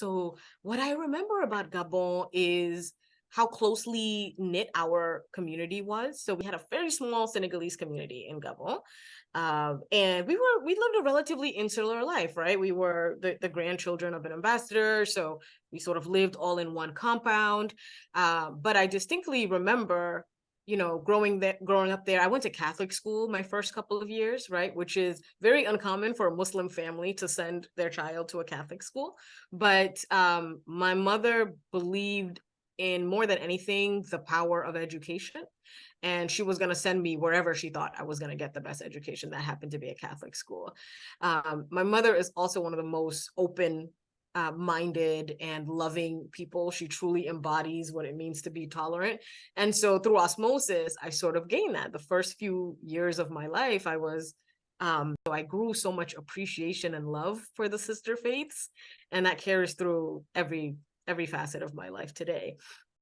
So what I remember about Gabon is how closely knit our community was. So we had a very small Senegalese community in Gabon. And we lived a relatively insular life, right? We were the grandchildren of an ambassador, so we sort of lived all in one compound. But I distinctly remember, growing up there. I went to Catholic school my first couple of years, right? Which is very uncommon for a Muslim family to send their child to a Catholic school. But my mother believed in more than anything the power of education, and she was going to send me wherever she thought I was going to get the best education. That happened to be a Catholic school. My mother is also one of the most open minded and loving people. She truly embodies what it means to be tolerant. And so through osmosis, I sort of gained that. The first few years of my life, so I grew so much appreciation and love for the sister faiths, and that carries through every facet of my life today.